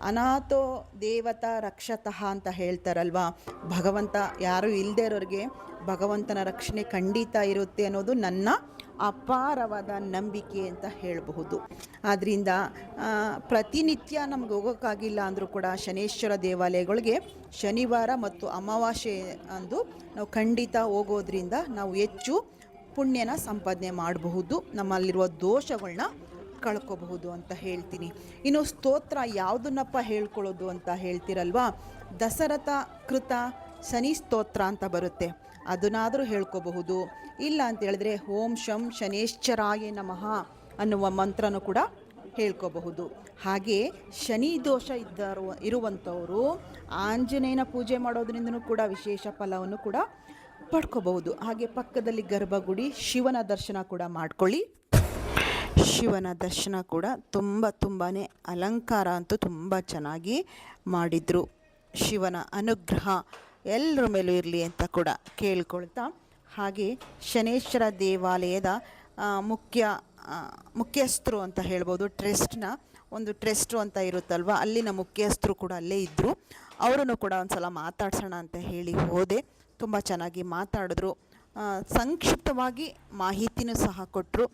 ಅನಾಥೋ ದೇವತಾ ರಕ್ಷತಃ ಅಂತ ಹೇಳ್ತಾರಲ್ವ, ಭಗವಂತ ಯಾರೂ ಇಲ್ಲದೇ ಇರೋರಿಗೆ ಭಗವಂತನ ರಕ್ಷಣೆ ಖಂಡಿತ ಇರುತ್ತೆ ಅನ್ನೋದು ನನ್ನ ಅಪಾರವಾದ ನಂಬಿಕೆ ಅಂತ ಹೇಳಬಹುದು. ಆದ್ದರಿಂದ ಪ್ರತಿನಿತ್ಯ ನಮ್ಗೆ ಹೋಗೋಕ್ಕಾಗಿಲ್ಲ ಅಂದರೂ ಕೂಡ ಶನೇಶ್ವರ ದೇವಾಲಯಗಳಿಗೆ ಶನಿವಾರ ಮತ್ತು ಅಮಾವಾಸ್ಯೆ ಅಂದು ನಾವು ಖಂಡಿತ ಹೋಗೋದ್ರಿಂದ ನಾವು ಹೆಚ್ಚು ಪುಣ್ಯನ ಸಂಪಾದನೆ ಮಾಡಬಹುದು, ನಮ್ಮಲ್ಲಿರುವ ದೋಷಗಳನ್ನ ಕಳ್ಕೋಬಹುದು ಅಂತ ಹೇಳ್ತೀನಿ. ಇನ್ನು ಸ್ತೋತ್ರ ಯಾವುದನ್ನಪ್ಪ ಹೇಳ್ಕೊಳ್ಳೋದು ಅಂತ ಹೇಳ್ತಿರಲ್ವಾ, ದಸರಥ ಕೃತ ಶನಿ ಸ್ತೋತ್ರ ಅಂತ ಬರುತ್ತೆ, ಅದನ್ನಾದರೂ ಹೇಳ್ಕೋಬಹುದು. ಇಲ್ಲ ಅಂತ ಹೇಳಿದ್ರೆ ಓಂ ಶಂ ಶನೇಶ್ವರಾಯ ನಮಃ ಅನ್ನುವ ಮಂತ್ರನೂ ಕೂಡ ಹೇಳ್ಕೋಬಹುದು. ಹಾಗೆ ಶನಿ ದೋಷ ಇರುವಂಥವರು ಆಂಜನೇಯನ ಪೂಜೆ ಮಾಡೋದ್ರಿಂದನೂ ಕೂಡ ವಿಶೇಷ ಫಲವನ್ನು ಕೂಡ ಪಡ್ಕೋಬಹುದು. ಹಾಗೆ ಪಕ್ಕದಲ್ಲಿ ಗರ್ಭಗುಡಿ, ಶಿವನ ದರ್ಶನ ಕೂಡ ಮಾಡ್ಕೊಳ್ಳಿ. ಶಿವನ ದರ್ಶನ ಕೂಡ ತುಂಬಾ ಅಲಂಕಾರ ಅಂತೂ ತುಂಬ ಚೆನ್ನಾಗಿ ಮಾಡಿದರು. ಶಿವನ ಅನುಗ್ರಹ ಎಲ್ಲರ ಮೇಲೂ ಇರಲಿ ಅಂತ ಕೂಡ ಕೇಳ್ಕೊಳ್ತಾ, ಹಾಗೆ ಶನೇಶ್ವರ ದೇವಾಲಯದ ಮುಖ್ಯಸ್ಥರು ಅಂತ ಹೇಳ್ಬೋದು, ಟ್ರಸ್ಟು ಅಂತ ಇರುತ್ತಲ್ವ, ಅಲ್ಲಿನ ಮುಖ್ಯಸ್ಥರು ಕೂಡ ಅಲ್ಲೇ ಇದ್ದರು. ಅವರನ್ನು ಕೂಡ ಒಂದು ಸಲ ಮಾತಾಡ್ಸೋಣ ಅಂತ ಹೇಳಿ ಹೋದೆ. ತುಂಬ ಚೆನ್ನಾಗಿ ಮಾತಾಡಿದ್ರು. ಸಂಕ್ಷಿಪ್ತವಾಗಿ ಮಾಹಿತಿನೂ ಸಹ ಕೊಟ್ಟರು.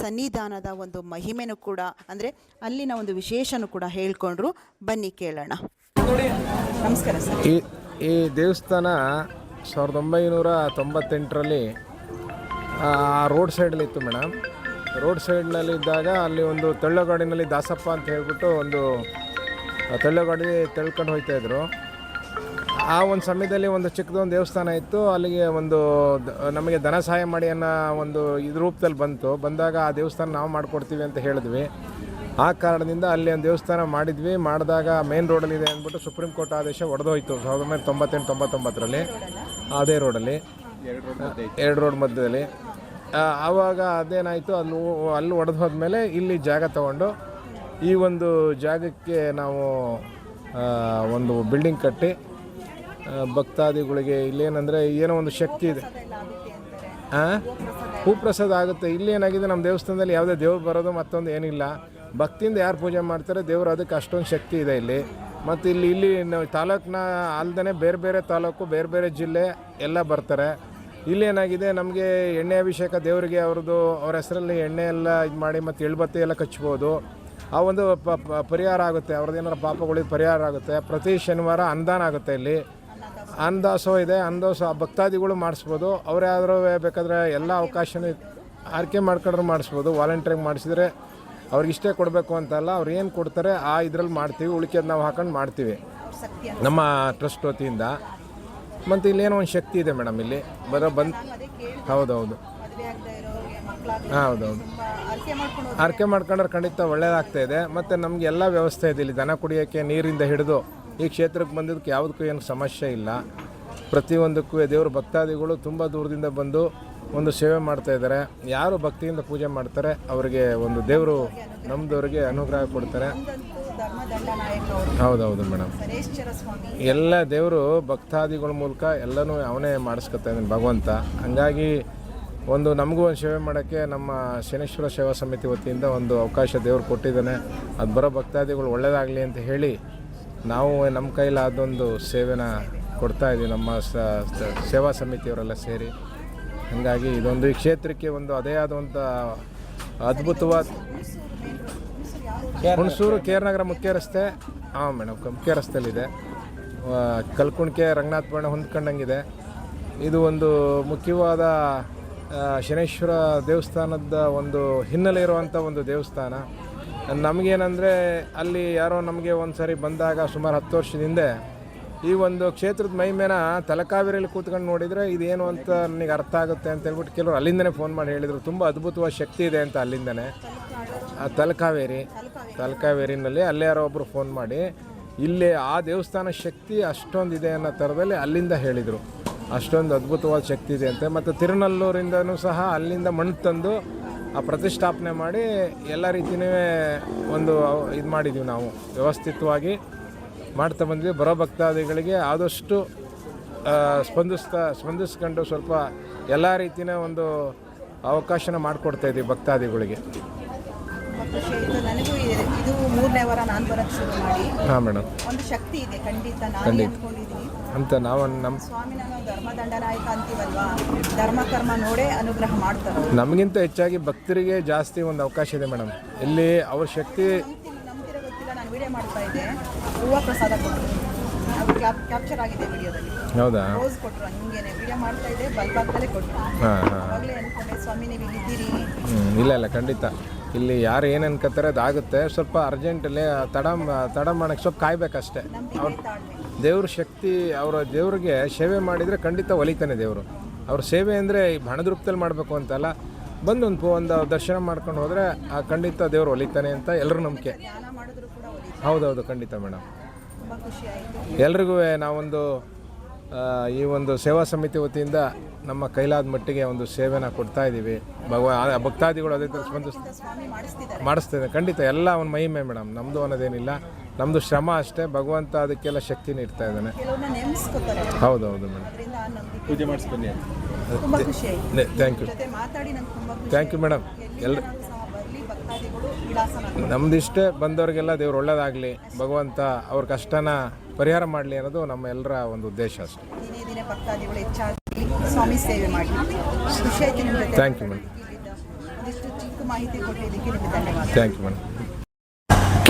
ಸನ್ನಿಧಾನದ ಒಂದು ಮಹಿಮೆನೂ ಕೂಡ, ಅಂದರೆ ಅಲ್ಲಿನ ಒಂದು ವಿಶೇಷನೂ ಕೂಡ ಹೇಳ್ಕೊಂಡ್ರು. ಬನ್ನಿ ಕೇಳೋಣ. ನಮಸ್ಕಾರ ಸರ್. ಈ ದೇವಸ್ಥಾನ 1998ರಲ್ಲಿ ರೋಡ್ ಸೈಡಲ್ಲಿ ಇತ್ತು ಮೇಡಮ್. ರೋಡ್ ಸೈಡ್ನಲ್ಲಿ ಇದ್ದಾಗ ಅಲ್ಲಿ ಒಂದು ತಳ್ಳಗಾಡಿನಲ್ಲಿ ದಾಸಪ್ಪ ಅಂತ ಹೇಳ್ಬಿಟ್ಟು ಒಂದು ತಳ್ಳಗಾಡಿ ತೆಳ್ಕೊಂಡು ಹೋಗ್ತಾಯಿದ್ರು. ಆ ಒಂದು ಸಮಯದಲ್ಲಿ ಒಂದು ಚಿಕ್ಕದೊಂದು ದೇವಸ್ಥಾನ ಇತ್ತು. ಅಲ್ಲಿಗೆ ನಮಗೆ ಧನ ಸಹಾಯ ಮಾಡಿ ಅನ್ನೋ ಒಂದು ರೂಪದಲ್ಲಿ ಬಂದಾಗ ಆ ದೇವಸ್ಥಾನ ನಾವು ಮಾಡಿಕೊಡ್ತೀವಿ ಅಂತ ಹೇಳಿದ್ವಿ. ಆ ಕಾರಣದಿಂದ ಅಲ್ಲಿ ಒಂದು ದೇವಸ್ಥಾನ ಮಾಡಿದಾಗ ಮೇನ್ ರೋಡಲ್ಲಿ ಇದೆ ಅಂದ್ಬಿಟ್ಟು ಸುಪ್ರೀಂ ಕೋರ್ಟ್ ಆದೇಶ ಹೊಡೆದೋಯ್ತು 1998-99ರಲ್ಲಿ. ಅದೇ ರೋಡಲ್ಲಿ 2 ರೋಡ್ ಮಧ್ಯದಲ್ಲಿ. ಆವಾಗ ಅದೇನಾಯಿತು, ಅಲ್ಲಿ ಒಡೆದು ಹೋದ್ಮೇಲೆ ಇಲ್ಲಿ ಜಾಗ ತಗೊಂಡು ಈ ಒಂದು ಜಾಗಕ್ಕೆ ನಾವು ಒಂದು ಬಿಲ್ಡಿಂಗ್ ಕಟ್ಟಿ ಭಕ್ತಾದಿಗಳಿಗೆ ಇಲ್ಲೇನಂದರೆ ಏನೋ ಒಂದು ಶಕ್ತಿ ಇದೆ. ಹೂಪ್ರಸಾದ ಆಗುತ್ತೆ. ಇಲ್ಲಿ ಏನಾಗಿದೆ, ನಮ್ಮ ದೇವಸ್ಥಾನದಲ್ಲಿ ಯಾವುದೇ ದೇವ್ರು ಬರೋದು ಮತ್ತೊಂದು ಏನಿಲ್ಲ. ಭಕ್ತಿಯಿಂದ ಯಾರು ಪೂಜೆ ಮಾಡ್ತಾರೆ ದೇವರು, ಅದಕ್ಕೆ ಅಷ್ಟೊಂದು ಶಕ್ತಿ ಇದೆ ಇಲ್ಲಿ. ಮತ್ತು ಇಲ್ಲಿ ನಾವು ತಾಲೂಕಿನ ಅಲ್ಲದೆ ಬೇರೆ ಬೇರೆ ತಾಲೂಕು, ಬೇರೆ ಬೇರೆ ಜಿಲ್ಲೆ ಎಲ್ಲ ಬರ್ತಾರೆ. ಇಲ್ಲೇನಾಗಿದೆ, ನಮಗೆ ಎಣ್ಣೆ ಅಭಿಷೇಕ ದೇವರಿಗೆ ಅವ್ರ ಹೆಸರಲ್ಲಿ ಎಣ್ಣೆ ಎಲ್ಲ ಇದು ಮಾಡಿ ಮತ್ತು ಎಳ್ಬತ್ತಿ ಎಲ್ಲ ಕಚ್ಬೋದು. ಆ ಒಂದು ಪರಿಹಾರ ಆಗುತ್ತೆ, ಅವ್ರದ್ದು ಏನಾರು ಪಾಪಗಳಿಗೆ ಪರಿಹಾರ ಆಗುತ್ತೆ. ಪ್ರತಿ ಶನಿವಾರ ಅನುದಾನ ಆಗುತ್ತೆ. ಇಲ್ಲಿ ಅನ್ನದಾಸೋಹ ಇದೆ, ಅನ್ನದಾಸೋಹ ಭಕ್ತಾದಿಗಳು ಮಾಡಿಸ್ಬೋದು. ಅವ್ರು ಯಾವ್ದಾರು ಬೇಕಾದರೆ ಎಲ್ಲ ಅವಕಾಶನೂ ಆಯ್ಕೆ ಮಾಡ್ಕೊಂಡ್ರೆ ಮಾಡಿಸ್ಬೋದು. ವಾಲಂಟಿಯರಿಂಗ್ ಮಾಡಿಸಿದ್ರೆ ಅವ್ರಿಗೆ ಇಷ್ಟೇ ಕೊಡಬೇಕು ಅಂತಲ್ಲ, ಅವ್ರು ಏನು ಕೊಡ್ತಾರೆ ಆ ಇದರಲ್ಲಿ ಮಾಡ್ತೀವಿ, ಉಳಿಕೆದು ನಾವು ಹಾಕೊಂಡು ಮಾಡ್ತೀವಿ ನಮ್ಮ ಟ್ರಸ್ಟ್ ವತಿಯಿಂದ. ಮತ್ತು ಇಲ್ಲೇನೋ ಒಂದು ಶಕ್ತಿ ಇದೆ ಮೇಡಮ್, ಇಲ್ಲಿ ಹೌದೌದು ಹೌದೌದು ಆರಕೆ ಮಾಡ್ಕೊಂಡ್ರೆ ಖಂಡಿತ ಒಳ್ಳೇದಾಗ್ತಾಯಿದೆ. ಮತ್ತು ನಮಗೆ ಎಲ್ಲ ವ್ಯವಸ್ಥೆ ಇದೆ ಇಲ್ಲಿ, ದನ ಕುಡಿಯೋಕ್ಕೆ ನೀರಿಂದ ಹಿಡಿದು ಈ ಕ್ಷೇತ್ರಕ್ಕೆ ಬಂದಿದ್ದಕ್ಕೆ ಯಾವುದಕ್ಕೂ ಏನು ಸಮಸ್ಯೆ ಇಲ್ಲ. ಪ್ರತಿಯೊಂದಕ್ಕೂ ದೇವ್ರ ಭಕ್ತಾದಿಗಳು ತುಂಬ ದೂರದಿಂದ ಬಂದು ಒಂದು ಸೇವೆ ಮಾಡ್ತಾಯಿದ್ದಾರೆ. ಯಾರು ಭಕ್ತಿಯಿಂದ ಪೂಜೆ ಮಾಡ್ತಾರೆ ಅವರಿಗೆ ಒಂದು ದೇವರು, ನಮ್ಮದವ್ರಿಗೆ ಅನುಗ್ರಹ ಕೊಡ್ತಾರೆ. ಹೌದೌದು ಮೇಡಮ್, ಎಲ್ಲ ದೇವರು ಭಕ್ತಾದಿಗಳ ಮೂಲಕ ಎಲ್ಲನೂ ಅವನೇ ಮಾಡಿಸ್ಕೊತಾ ಇದ್ದಾನೆ ಭಗವಂತ. ಹಂಗಾಗಿ ಒಂದು ನಮಗೂ ಒಂದು ಸೇವೆ ಮಾಡೋಕ್ಕೆ ನಮ್ಮ ಶನೇಶ್ವರ ಸೇವಾ ಸಮಿತಿ ವತಿಯಿಂದ ಒಂದು ಅವಕಾಶ ದೇವರು ಕೊಟ್ಟಿದ್ದಾನೆ. ಅದು ಬರೋ ಭಕ್ತಾದಿಗಳು ಒಳ್ಳೆಯದಾಗಲಿ ಅಂತ ಹೇಳಿ ನಾವು ನಮ್ಮ ಕೈಲಾದೊಂದು ಸೇವೆನ ಕೊಡ್ತಾಯಿದ್ದೀವಿ, ನಮ್ಮ ಸೇವಾ ಸಮಿತಿಯವರೆಲ್ಲ ಸೇರಿ. ಹಾಗಾಗಿ ಇದೊಂದು ಈ ಕ್ಷೇತ್ರಕ್ಕೆ ಒಂದು ಅದೇ ಆದಂಥ ಅದ್ಭುತವಾದ ಹುಣಸೂರು ಕೇರ್ನಗರ ಮುಖ್ಯ ರಸ್ತೆ. ಹಾಂ ಮೇಡಮ್, ಮುಖ್ಯ ರಸ್ತೆಯಲ್ಲಿದೆ. ಕಲ್ಕುಣಿಕೆ ರಂಗನಾಥ ಬಣ್ಣ ಹೊಂದ್ಕೊಂಡಂಗಿದೆ. ಇದು ಒಂದು ಮುಖ್ಯವಾದ ಶನೇಶ್ವರ ದೇವಸ್ಥಾನದ ಒಂದು ಹಿನ್ನೆಲೆ ಇರುವಂಥ ಒಂದು ದೇವಸ್ಥಾನ. ನಮಗೇನೆಂದರೆ ಅಲ್ಲಿ ಯಾರೋ ನಮಗೆ ಒಂದು ಸಾರಿ ಬಂದಾಗ ಸುಮಾರು 10 ವರ್ಷದ ಹಿಂದೆ ಈ ಒಂದು ಕ್ಷೇತ್ರದ ಮಹಿಮೇನ ತಲಕಾವೇರಿಯಲ್ಲಿ ಕೂತ್ಕೊಂಡು ನೋಡಿದರೆ ಇದೇನು ಅಂತ ನನಗೆ ಅರ್ಥ ಆಗುತ್ತೆ ಅಂತ ಹೇಳ್ಬಿಟ್ಟು ಕೆಲವರು ಅಲ್ಲಿಂದನೇ ಫೋನ್ ಮಾಡಿ ಹೇಳಿದರು. ತುಂಬ ಅದ್ಭುತವಾದ ಶಕ್ತಿ ಇದೆ ಅಂತ ಅಲ್ಲಿಂದನೇ. ತಲಕಾವೇರಿನಲ್ಲಿ ಅಲ್ಲೇ ಯಾರೋ ಒಬ್ಬರು ಫೋನ್ ಮಾಡಿ ಇಲ್ಲಿ ಆ ದೇವಸ್ಥಾನ ಶಕ್ತಿ ಅಷ್ಟೊಂದಿದೆ ಅನ್ನೋ ಥರದಲ್ಲಿ ಅಲ್ಲಿಂದ ಹೇಳಿದರು. ಅಷ್ಟೊಂದು ಅದ್ಭುತವಾದ ಶಕ್ತಿ ಇದೆ ಅಂತೆ. ಮತ್ತು ತಿರುನಲ್ಲೂರಿಂದನೂ ಸಹ ಅಲ್ಲಿಂದ ಮಣ್ಣು ತಂದು ಆ ಪ್ರತಿಷ್ಠಾಪನೆ ಮಾಡಿ ಎಲ್ಲ ರೀತಿಯೇ ಒಂದು ಇದು ಮಾಡಿದ್ದೀವಿ, ನಾವು ವ್ಯವಸ್ಥಿತವಾಗಿ ಮಾಡ್ತಾ ಬಂದ್ವಿ. ಬರೋ ಭಕ್ತಾದಿಗಳಿಗೆ ಆದಷ್ಟು ಸ್ಪಂದಿಸ್ಕೊಂಡು ಸ್ವಲ್ಪ ಎಲ್ಲ ರೀತಿಯ ಒಂದು ಅವಕಾಶನ ಮಾಡಿಕೊಡ್ತಾಯಿದ್ದೀವಿ ಭಕ್ತಾದಿಗಳಿಗೆ. ನನಗೂ ಇದು 3ನೇ ವಾರ ನಾನು ಬರೋಕ್ಕೆ ಶುರು ಮಾಡಿ. ಹಾಂ ಮೇಡಮ್, ಒಂದು ಶಕ್ತಿ ಇದೆ ಖಂಡಿತ. ನಾನು ಅಂದ್ಕೊಂಡಿದ್ದೀನಿ ಅಂತ ನಾವು ನಮ್ಮ ಸ್ವಾಮಿನ ಧರ್ಮದಂಡನಾಯಕ ಅಂತೀವಲ್ವಾ, ಧರ್ಮ ಕರ್ಮ ನೋಡೇ ಅನುಗ್ರಹ ಮಾಡ್ತಾರೆ. ನಮಗಿಂತ ಹೆಚ್ಚಾಗಿ ಭಕ್ತರಿಗೆ ಜಾಸ್ತಿ ಒಂದು ಅವಕಾಶ ಇದೆ ಮೇಡಮ್. ಇಲ್ಲಿ ಅವ್ರ ಶಕ್ತಿ ನಂಬ್ತಿರೋ ಗೊತ್ತಿಲ್ಲ. ನಾನು ವಿಡಿಯೋ ಮಾಡ್ತಾ ಇದ್ದೆ, ಹೂವು ಪ್ರಸಾದ ಕೊಟ್ಟರು, ಅದು ಕ್ಯಾಪ್ಚರ್ ಆಗಿದೆ ವಿಡಿಯೋದಲ್ಲಿ. ಹೌದಾ? ರೋಸ್ ಕೊಟ್ಟರು, ಹಿಂಗೇನೆ ವಿಡಿಯೋ ಮಾಡ್ತಾ ಇದ್ದೆ, ಬಲ್ಬಾಗ್ದಲ್ಲೇ ಕೊಟ್ಟರು. ಅವಾಗಲೇ ಅಂದ್ಕೊಂಡೆ ಸ್ವಾಮಿ ನೀವು ಇಲ್ಲಿದ್ದೀರಿ. ಇಲ್ಲ ಖಂಡಿತ ಇಲ್ಲಿ ಯಾರು ಏನು ಅನ್ಕೋತಾರೆ ಅದಾಗುತ್ತೆ. ಸ್ವಲ್ಪ ಅರ್ಜೆಂಟಲ್ಲಿ ತಡ ಮಾಡೋಕ್ಕೆ ಸ್ವಲ್ಪ ಕಾಯ್ಬೇಕಷ್ಟೇ. ಅವ್ರ ದೇವ್ರ ಶಕ್ತಿ, ಅವರ ದೇವ್ರಿಗೆ ಸೇವೆ ಮಾಡಿದರೆ ಖಂಡಿತ ಒಲಿತಾನೆ ದೇವರು. ಅವ್ರ ಸೇವೆ ಅಂದರೆ ಹಣದ ರೂಪದಲ್ಲಿ ಮಾಡಬೇಕು ಅಂತಲ್ಲ, ಬಂದು ಒಂದು ದರ್ಶನ ಮಾಡ್ಕೊಂಡು ಹೋದರೆ ಖಂಡಿತ ದೇವರು ಒಲಿತಾನೆ ಅಂತ ಎಲ್ಲರೂ ನಂಬಿಕೆ. ಹೌದೌದು, ಖಂಡಿತ ಮೇಡಮ್. ಎಲ್ರಿಗೂ ನಾವೊಂದು ಈ ಒಂದು ಸೇವಾ ಸಮಿತಿ ವತಿಯಿಂದ ನಮ್ಮ ಕೈಲಾದ ಮಟ್ಟಿಗೆ ಒಂದು ಸೇವೆನ ಕೊಡ್ತಾ ಇದ್ದೀವಿ. ಭಕ್ತಾದಿಗಳು ಅದೇ ಥರ ಮಾಡಿಸ್ತಿದೆ ಖಂಡಿತ. ಎಲ್ಲ ಒಂದು ಮಹಿಮೆ ಮೇಡಮ್, ನಮ್ಮದು ಅನ್ನೋದೇನಿಲ್ಲ, ನಮ್ಮದು ಶ್ರಮ ಅಷ್ಟೇ. ಭಗವಂತ ಅದಕ್ಕೆಲ್ಲ ಶಕ್ತಿ ನೀಡ್ತಾ ಇದ್ದಾನೆ. ಹೌದೌದು ಮೇಡಮ್, ಪೂಜೆ ಮಾಡಿಸ್ಬನ್ನಿ. Thank you madam. ನಮ್ದಿಷ್ಟೇ, ಬಂದವರಿಗೆಲ್ಲ ದೇವ್ರು ಒಳ್ಳೇದಾಗಲಿ, ಭಗವಂತ ಅವ್ರ ಕಷ್ಟನ ಪರಿಹಾರ ಮಾಡಲಿ ಅನ್ನೋದು ನಮ್ಮ ಎಲ್ಲರ ಒಂದು ಉದ್ದೇಶ ಅಷ್ಟೇ. ಸ್ವಾಮಿ ಸೇವೆ ಮಾಡಿ. Thank you madam. ಚಿಕ್ಕ ಮಾಹಿತಿ ಕೊಟ್ಟಿದ್ದಕ್ಕೆ ನಿಮಗೆ ಧನ್ಯವಾದ. Thank you madam.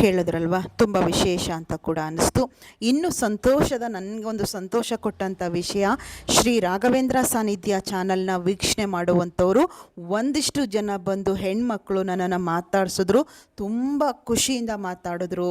ಕೇಳಿದ್ರಲ್ವಾ, ತುಂಬ ವಿಶೇಷ ಅಂತ ಕೂಡ ಅನ್ನಿಸ್ತು. ಇನ್ನು ನನಗೊಂದು ಸಂತೋಷ ಕೊಟ್ಟಂಥ ವಿಷಯ, ಶ್ರೀ ರಾಘವೇಂದ್ರ ಸಾನ್ನಿಧ್ಯ ಚಾನಲ್ನ ವೀಕ್ಷಣೆ ಮಾಡುವಂಥವರು ಒಂದಿಷ್ಟು ಜನ ಬಂದು ಹೆಣ್ಮಕ್ಳು ನನ್ನನ್ನು ಮಾತಾಡಿಸಿದ್ರು. ತುಂಬ ಖುಷಿಯಿಂದ ಮಾತಾಡಿದ್ರು.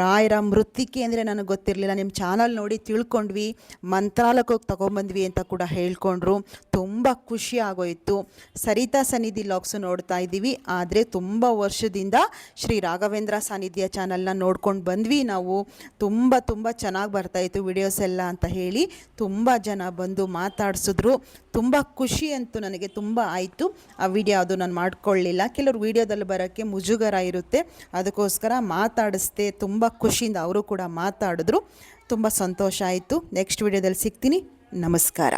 ರಾಯರ ಮೃತ್ತಿಕೆ ಅಂದರೆ ನನಗೆ ಗೊತ್ತಿರಲಿಲ್ಲ, ನಿಮ್ಮ ಚಾನಲ್ ನೋಡಿ ತಿಳ್ಕೊಂಡ್ವಿ, ಮಂತ್ರಾಲಯಕ್ಕೆ ಹೋಗಿ ತೊಗೊಂಬಂದ್ವಿ ಅಂತ ಕೂಡ ಹೇಳ್ಕೊಂಡ್ರು. ತುಂಬ ಖುಷಿ ಆಗೋಯಿತು. ಸರಿತಾ ಸನ್ನಿಧಿ ಲಾಗ್ಸು ನೋಡ್ತಾ ಇದ್ದೀವಿ, ಆದರೆ ತುಂಬ ವರ್ಷದಿಂದ ಶ್ರೀ ರಾಘವೇಂದ್ರ ಸಾನ್ನಿಧ್ಯ ಮೀಡಿಯಾ ಚಾನಲ್ನ ನೋಡ್ಕೊಂಡು ಬಂದ್ವಿ ನಾವು. ತುಂಬ ಚೆನ್ನಾಗಿ ಬರ್ತಾಯಿತ್ತು ವಿಡಿಯೋಸ್ ಎಲ್ಲ ಅಂತ ಹೇಳಿ ತುಂಬ ಜನ ಬಂದು ಮಾತಾಡಿಸಿದ್ರು. ತುಂಬ ಖುಷಿ ಅಂತೂ ನನಗೆ ತುಂಬ ಆಯಿತು. ಆ ವಿಡಿಯೋ ಅದು ನಾನು ಮಾಡ್ಕೊಳ್ಳಿಲ್ಲ. ಕೆಲವರು ವಿಡಿಯೋದಲ್ಲಿ ಬರೋಕ್ಕೆ ಮುಜುಗರ ಇರುತ್ತೆ, ಅದಕ್ಕೋಸ್ಕರ ಮಾತಾಡಿಸ್ದೆ. ತುಂಬ ಖುಷಿಯಿಂದ ಅವರು ಕೂಡ ಮಾತಾಡಿದ್ರು. ತುಂಬ ಸಂತೋಷ ಆಯಿತು. ನೆಕ್ಸ್ಟ್ ವಿಡಿಯೋದಲ್ಲಿ ಸಿಗ್ತೀನಿ. ನಮಸ್ಕಾರ.